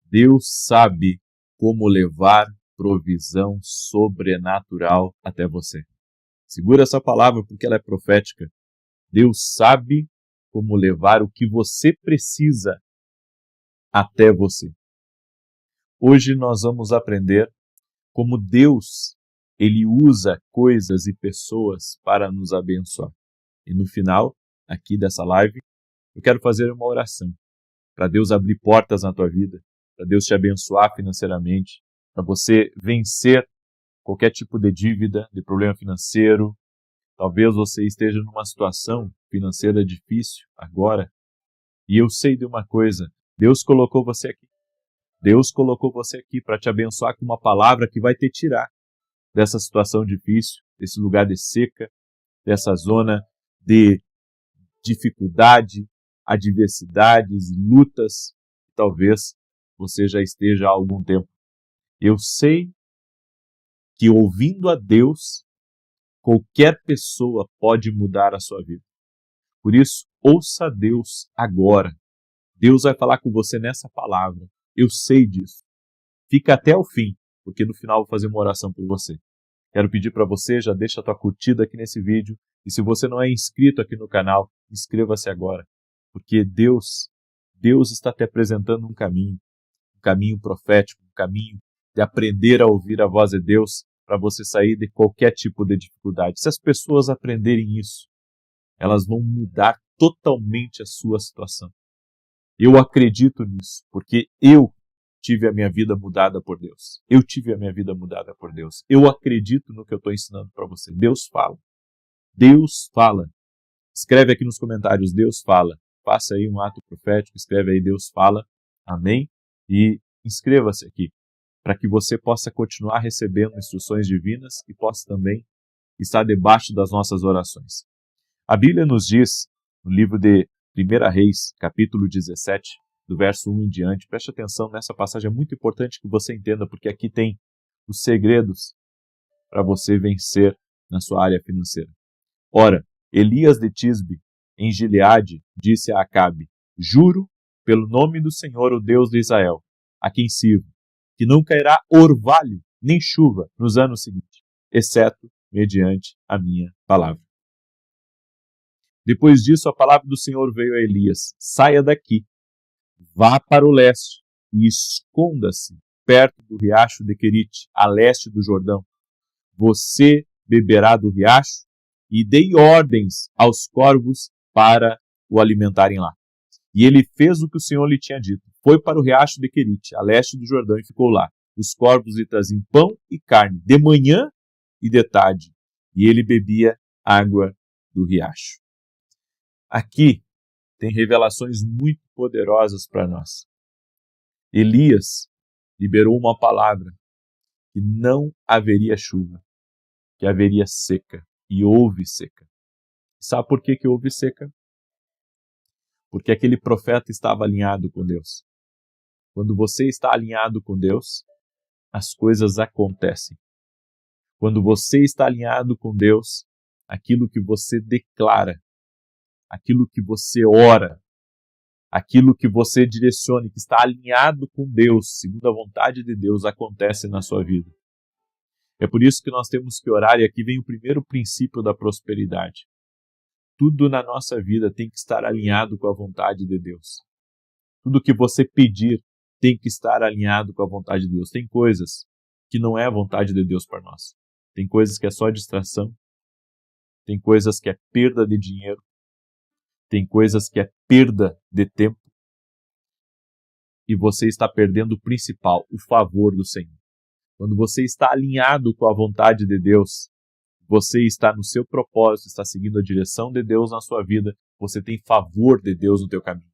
Deus sabe como levar provisão sobrenatural até você. Segura essa palavra porque ela é profética. Deus sabe como levar o que você precisa até você. Hoje nós vamos aprender como Deus, ele usa coisas e pessoas para nos abençoar. E no final, aqui dessa live, eu quero fazer uma oração para Deus abrir portas na tua vida, para Deus te abençoar financeiramente, para você vencer qualquer tipo de dívida, de problema financeiro. Talvez você esteja numa situação financeira difícil agora, e eu sei de uma coisa, Deus colocou você aqui. Deus colocou você aqui para te abençoar com uma palavra que vai te tirar dessa situação difícil, desse lugar de seca, dessa zona de dificuldade, adversidades, lutas, que talvez você já esteja há algum tempo. Eu sei que ouvindo a Deus, qualquer pessoa pode mudar a sua vida. Por isso, ouça Deus agora. Deus vai falar com você nessa palavra. Eu sei disso. Fica até o fim, porque no final eu vou fazer uma oração por você. Quero pedir para você, já deixa a tua curtida aqui nesse vídeo. E se você não é inscrito aqui no canal, inscreva-se agora. Porque Deus está te apresentando um caminho profético, um caminho de aprender a ouvir a voz de Deus para você sair de qualquer tipo de dificuldade. Se as pessoas aprenderem isso, elas vão mudar totalmente a sua situação. Eu acredito nisso, porque eu tive a minha vida mudada por Deus. Eu tive a minha vida mudada por Deus. Eu acredito no que eu estou ensinando para você. Deus fala. Deus fala. Escreve aqui nos comentários, Deus fala. Faça aí um ato profético, escreve aí, Deus fala. Amém? E inscreva-se aqui, para que você possa continuar recebendo instruções divinas e possa também estar debaixo das nossas orações. A Bíblia nos diz, no livro de 1 Reis, capítulo 17, do verso 1 em diante, preste atenção nessa passagem, é muito importante que você entenda, porque aqui tem os segredos para você vencer na sua área financeira. Ora, Elias de Tisbe, em Gileade, disse a Acabe: juro pelo nome do Senhor, o Deus de Israel, a quem sirvo, que não cairá orvalho nem chuva nos anos seguintes, exceto mediante a minha palavra. Depois disso, a palavra do Senhor veio a Elias: saia daqui, vá para o leste e esconda-se perto do riacho de Querite, a leste do Jordão. Você beberá do riacho e dei ordens aos corvos para o alimentarem lá. E ele fez o que o Senhor lhe tinha dito. Foi para o riacho de Querite, a leste do Jordão, e ficou lá. Os corvos lhe traziam pão e carne, de manhã e de tarde, e ele bebia água do riacho. Aqui tem revelações muito poderosas para nós. Elias liberou uma palavra que não haveria chuva, que haveria seca, e houve seca. Sabe por que houve seca? Porque aquele profeta estava alinhado com Deus. Quando você está alinhado com Deus, as coisas acontecem. Quando você está alinhado com Deus, aquilo que você declara, aquilo que você ora, aquilo que você direciona, que está alinhado com Deus, segundo a vontade de Deus, acontece na sua vida. É por isso que nós temos que orar, e aqui vem o primeiro princípio da prosperidade. Tudo na nossa vida tem que estar alinhado com a vontade de Deus. Tudo que você pedir tem que estar alinhado com a vontade de Deus. Tem coisas que não é a vontade de Deus para nós. Tem coisas que é só distração. Tem coisas que é perda de dinheiro. Tem coisas que é perda de tempo. E você está perdendo o principal, o favor do Senhor. Quando você está alinhado com a vontade de Deus, você está no seu propósito, está seguindo a direção de Deus na sua vida, você tem favor de Deus no teu caminho.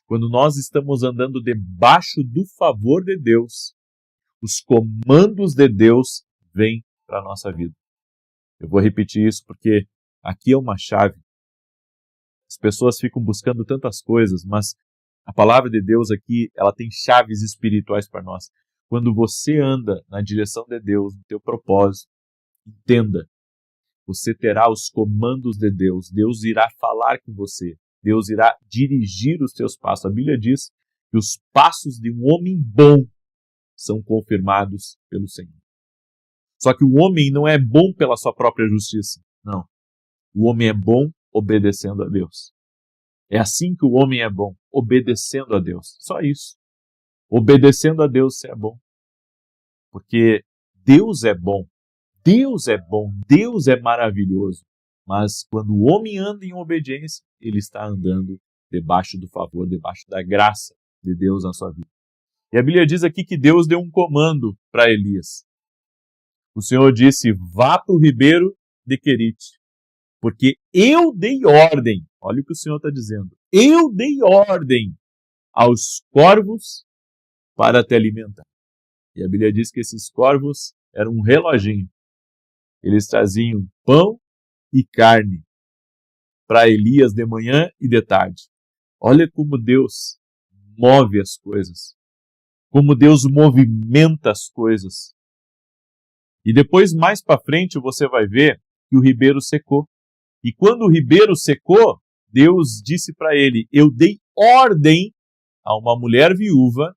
Quando nós estamos andando debaixo do favor de Deus, os comandos de Deus vêm para a nossa vida. Eu vou repetir isso porque aqui é uma chave. As pessoas ficam buscando tantas coisas, mas a palavra de Deus aqui, ela tem chaves espirituais para nós. Quando você anda na direção de Deus, no teu propósito, entenda, você terá os comandos de Deus. Deus irá falar com você. Deus irá dirigir os teus passos. A Bíblia diz que os passos de um homem bom são confirmados pelo Senhor. Só que o homem não é bom pela sua própria justiça. Não. O homem é bom obedecendo a Deus. É assim que o homem é bom, obedecendo a Deus. Só isso. Obedecendo a Deus você é bom. Porque Deus é bom. Deus é bom. Deus é maravilhoso. Mas quando o homem anda em obediência, ele está andando debaixo do favor, debaixo da graça de Deus na sua vida. E a Bíblia diz aqui que Deus deu um comando para Elias. O Senhor disse, vá para o ribeiro de Querite, porque eu dei ordem, olha o que o Senhor está dizendo, eu dei ordem aos corvos para te alimentar. E a Bíblia diz que esses corvos eram um reloginho. Eles traziam pão e carne para Elias de manhã e de tarde. Olha como Deus move as coisas, como Deus movimenta as coisas. E depois, mais para frente, você vai ver que o ribeiro secou. E quando o ribeiro secou, Deus disse para ele, eu dei ordem a uma mulher viúva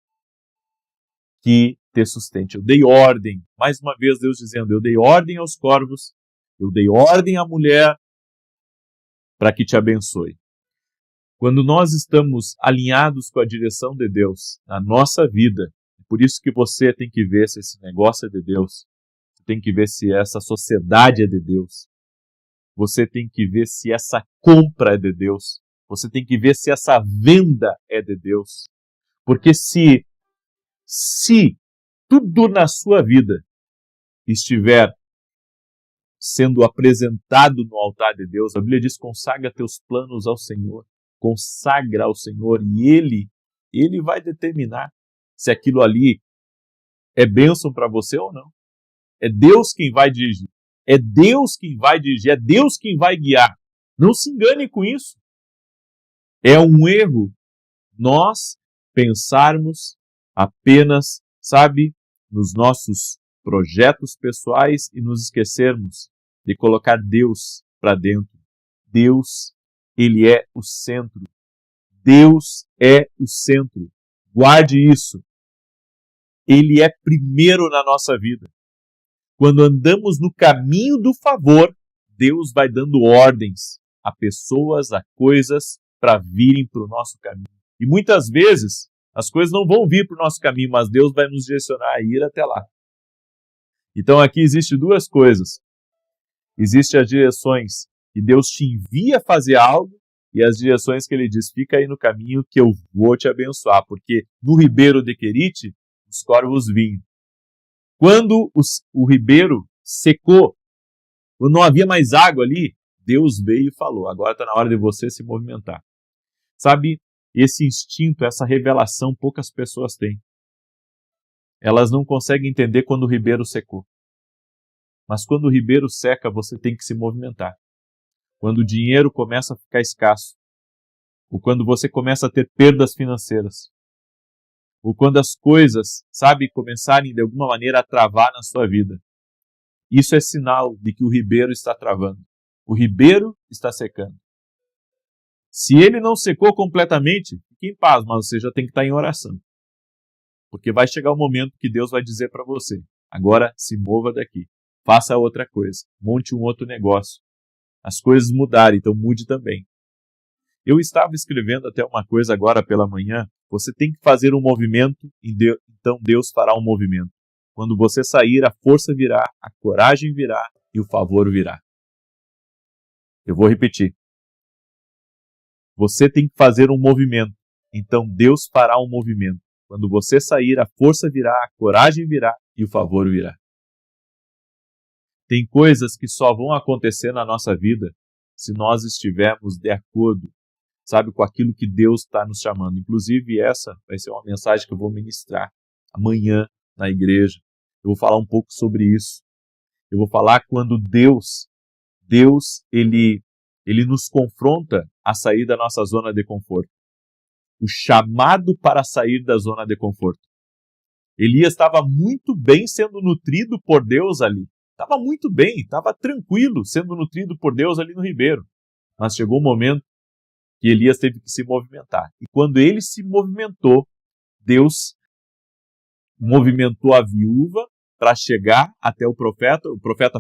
que te sustente. Eu dei ordem. Mais uma vez Deus dizendo, eu dei ordem aos corvos, eu dei ordem à mulher para que te abençoe. Quando nós estamos alinhados com a direção de Deus na nossa vida, por isso que você tem que ver se esse negócio é de Deus, você tem que ver se essa sociedade é de Deus, você tem que ver se essa compra é de Deus, você tem que ver se essa venda é de Deus. Porque se tudo na sua vida estiver sendo apresentado no altar de Deus, a Bíblia diz, consagra teus planos ao Senhor, consagra ao Senhor e Ele vai determinar se aquilo ali é bênção para você ou não. É Deus quem vai dirigir, é Deus quem vai dirigir, é Deus quem vai guiar. Não se engane com isso. É um erro nós pensarmos apenas, nos nossos projetos pessoais e nos esquecermos de colocar Deus para dentro. Deus, Ele é o centro. Deus é o centro. Guarde isso. Ele é primeiro na nossa vida. Quando andamos no caminho do favor, Deus vai dando ordens a pessoas, a coisas, para virem para o nosso caminho. E muitas vezes, as coisas não vão vir para o nosso caminho, mas Deus vai nos direcionar a ir até lá. Então aqui existe duas coisas. Existem as direções que Deus te envia a fazer algo e as direções que Ele diz, fica aí no caminho que eu vou te abençoar. Porque no ribeiro de Querite, os corvos vinham. Quando o ribeiro secou, quando não havia mais água ali, Deus veio e falou, agora está na hora de você se movimentar. Esse instinto, essa revelação, poucas pessoas têm. Elas não conseguem entender quando o ribeiro secou. Mas quando o ribeiro seca, você tem que se movimentar. Quando o dinheiro começa a ficar escasso, ou quando você começa a ter perdas financeiras, ou quando as coisas, começarem de alguma maneira a travar na sua vida. Isso é sinal de que o ribeiro está travando. O ribeiro está secando. Se ele não secou completamente, fique em paz, mas você já tem que estar em oração. Porque vai chegar o momento que Deus vai dizer para você, agora se mova daqui, faça outra coisa, monte um outro negócio. As coisas mudaram, então mude também. Eu estava escrevendo até uma coisa agora pela manhã, você tem que fazer um movimento, então Deus fará um movimento. Quando você sair, a força virá, a coragem virá e o favor virá. Eu vou repetir. Você tem que fazer um movimento, então Deus fará um movimento. Quando você sair, a força virá, a coragem virá e o favor virá. Tem coisas que só vão acontecer na nossa vida se nós estivermos de acordo, com aquilo que Deus está nos chamando. Inclusive, essa vai ser uma mensagem que eu vou ministrar amanhã na igreja. Eu vou falar um pouco sobre isso. Eu vou falar quando Deus, ele nos confronta a sair da nossa zona de conforto. O chamado para sair da zona de conforto. Elias estava muito bem sendo nutrido por Deus ali. Estava muito bem, estava tranquilo sendo nutrido por Deus ali no ribeiro. Mas chegou um momento que Elias teve que se movimentar. E quando ele se movimentou, Deus movimentou a viúva para chegar até o profeta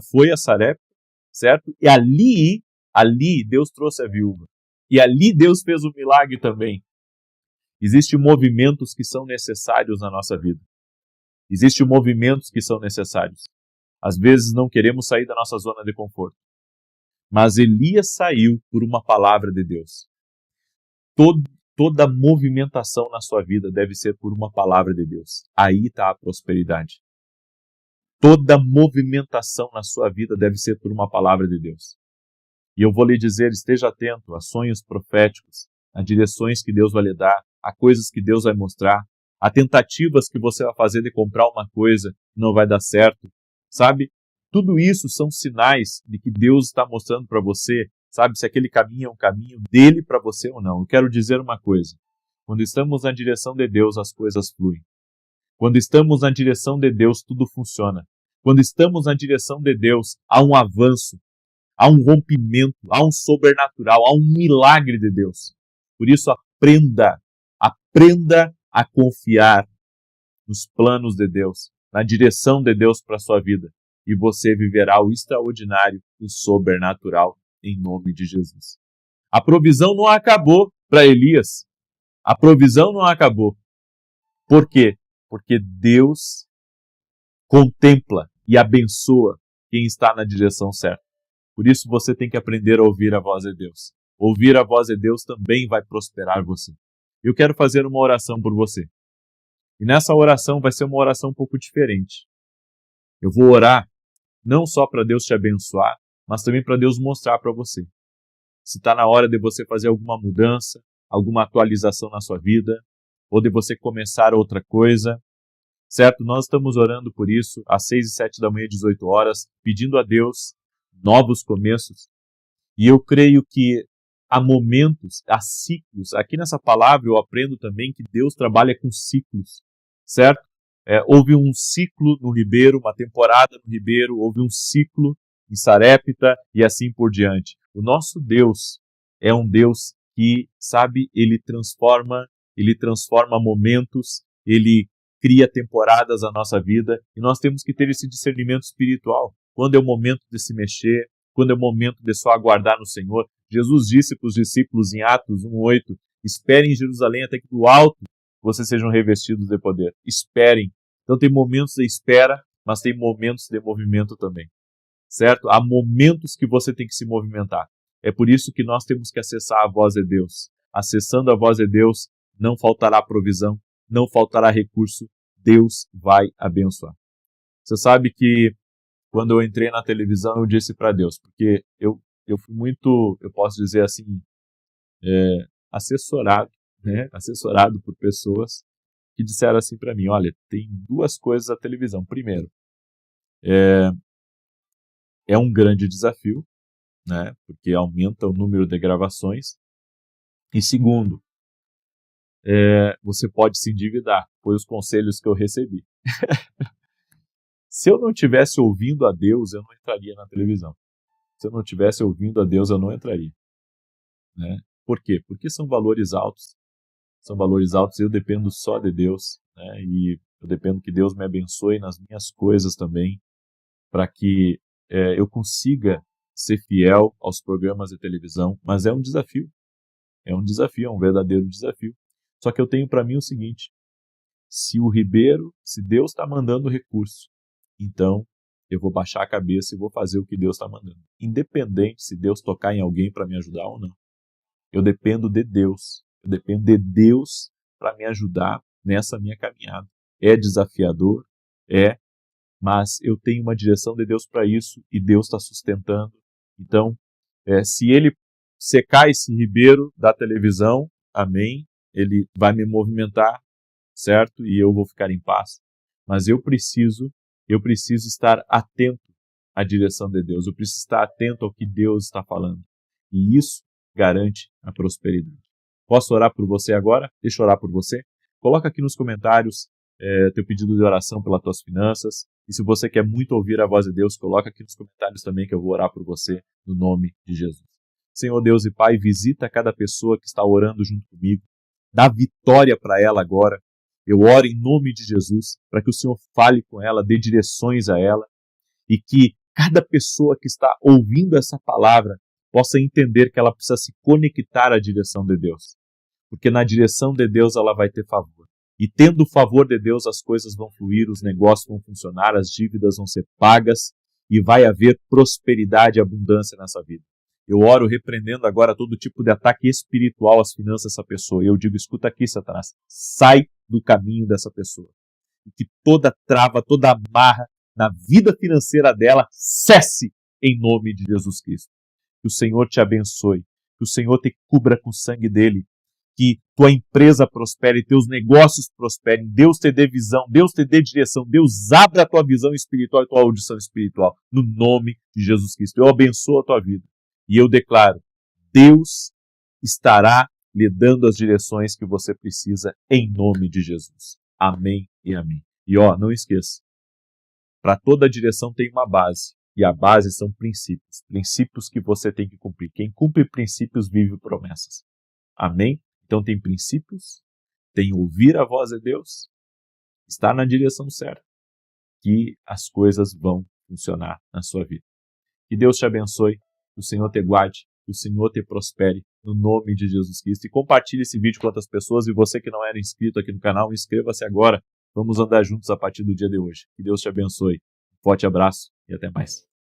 foi a Sarepta, certo? E ali Deus trouxe a viúva. E ali Deus fez o milagre também. Existem movimentos que são necessários na nossa vida. Existem movimentos que são necessários. Às vezes não queremos sair da nossa zona de conforto. Mas Elias saiu por uma palavra de Deus. Toda movimentação na sua vida deve ser por uma palavra de Deus. Aí está a prosperidade. Toda movimentação na sua vida deve ser por uma palavra de Deus. E eu vou lhe dizer, esteja atento a sonhos proféticos, a direções que Deus vai lhe dar, a coisas que Deus vai mostrar, a tentativas que você vai fazer de comprar uma coisa que não vai dar certo, sabe? Tudo isso são sinais de que Deus está mostrando para você, sabe, se aquele caminho é um caminho dele para você ou não. Eu quero dizer uma coisa, quando estamos na direção de Deus, as coisas fluem. Quando estamos na direção de Deus, tudo funciona. Quando estamos na direção de Deus, há um avanço, há um rompimento, há um sobrenatural, há um milagre de Deus. Por isso, aprenda a confiar nos planos de Deus, na direção de Deus para a sua vida. E você viverá o extraordinário e sobrenatural em nome de Jesus. A provisão não acabou para Elias. A provisão não acabou. Por quê? Porque Deus contempla e abençoa quem está na direção certa. Por isso você tem que aprender a ouvir a voz de Deus. Ouvir a voz de Deus também vai prosperar você. Eu quero fazer uma oração por você. E nessa oração vai ser uma oração um pouco diferente. Eu vou orar não só para Deus te abençoar, mas também para Deus mostrar para você. Se está na hora de você fazer alguma mudança, alguma atualização na sua vida, ou de você começar outra coisa, certo? Nós estamos orando por isso às 6 e 7 da manhã, 18 horas, pedindo a Deus novos começos. E eu creio que há momentos, há ciclos. Aqui nessa palavra eu aprendo também que Deus trabalha com ciclos, certo? Houve um ciclo no Ribeiro, uma temporada no Ribeiro, houve um ciclo em Sarepta e assim por diante. O nosso Deus é um Deus que, sabe, ele transforma momentos, ele cria temporadas na nossa vida e nós temos que ter esse discernimento espiritual. Quando é o momento de se mexer, quando é o momento de só aguardar no Senhor. Jesus disse para os discípulos em Atos 1:8, esperem em Jerusalém até que do alto vocês sejam revestidos de poder. Esperem. Então tem momentos de espera, mas tem momentos de movimento também. Certo? Há momentos que você tem que se movimentar. É por isso que nós temos que acessar a voz de Deus. Acessando a voz de Deus, não faltará provisão, não faltará recurso. Deus vai abençoar. Você sabe que quando eu entrei na televisão, eu disse para Deus, porque eu fui muito, eu posso dizer assim, assessorado, né? Assessorado por pessoas que disseram assim para mim, olha, tem duas coisas a televisão. Primeiro, é um grande desafio, né? Porque aumenta o número de gravações. E segundo, você pode se endividar. Foi os conselhos que eu recebi. Se eu não tivesse ouvindo a Deus, eu não entraria na televisão. Se eu não tivesse ouvindo a Deus, eu não entraria. Né? Por quê? Porque são valores altos. São valores altos e eu dependo só de Deus. Né? E eu dependo que Deus me abençoe nas minhas coisas também, para que eu consiga ser fiel aos programas de televisão. Mas é um desafio. É um desafio, é um verdadeiro desafio. Só que eu tenho para mim o seguinte, se Deus está mandando recurso, então eu vou baixar a cabeça e vou fazer o que Deus está mandando. Independente se Deus tocar em alguém para me ajudar ou não. Eu dependo de Deus. Eu dependo de Deus para me ajudar nessa minha caminhada. É desafiador, mas eu tenho uma direção de Deus para isso e Deus está sustentando. Então, se ele secar esse ribeiro da televisão, amém, ele vai me movimentar, certo? E eu vou ficar em paz. Mas eu preciso estar atento à direção de Deus. Eu preciso estar atento ao que Deus está falando. E isso garante a prosperidade. Posso orar por você agora? Deixa eu orar por você. Coloca aqui nos comentários teu pedido de oração pelas tuas finanças. E se você quer muito ouvir a voz de Deus, coloca aqui nos comentários também que eu vou orar por você no nome de Jesus. Senhor Deus e Pai, visita cada pessoa que está orando junto comigo. Dá vitória para ela agora. Eu oro em nome de Jesus para que o Senhor fale com ela, dê direções a ela e que cada pessoa que está ouvindo essa palavra possa entender que ela precisa se conectar à direção de Deus. Porque na direção de Deus ela vai ter favor. E tendo o favor de Deus, as coisas vão fluir, os negócios vão funcionar, as dívidas vão ser pagas e vai haver prosperidade e abundância nessa vida. Eu oro repreendendo agora todo tipo de ataque espiritual às finanças dessa pessoa. E eu digo, escuta aqui, Satanás, sai do caminho dessa pessoa. E que toda trava, toda amarra na vida financeira dela cesse em nome de Jesus Cristo. Que o Senhor te abençoe, que o Senhor te cubra com o sangue dele, que tua empresa prospere, teus negócios prosperem, Deus te dê visão, Deus te dê direção, Deus abra a tua visão espiritual e tua audição espiritual, no nome de Jesus Cristo. Eu abençoo a tua vida e eu declaro, Deus estará lhe dando as direções que você precisa em nome de Jesus. Amém e amém. E não esqueça, para toda direção tem uma base, e a base são princípios, princípios que você tem que cumprir. Quem cumpre princípios vive promessas. Amém? Então tem princípios, tem ouvir a voz de Deus, está na direção certa, que as coisas vão funcionar na sua vida. Que Deus te abençoe, que o Senhor te guarde, que o Senhor te prospere, no nome de Jesus Cristo. E compartilhe esse vídeo com outras pessoas, e você que não era inscrito aqui no canal, inscreva-se agora. Vamos andar juntos a partir do dia de hoje. Que Deus te abençoe. Um forte abraço e até mais.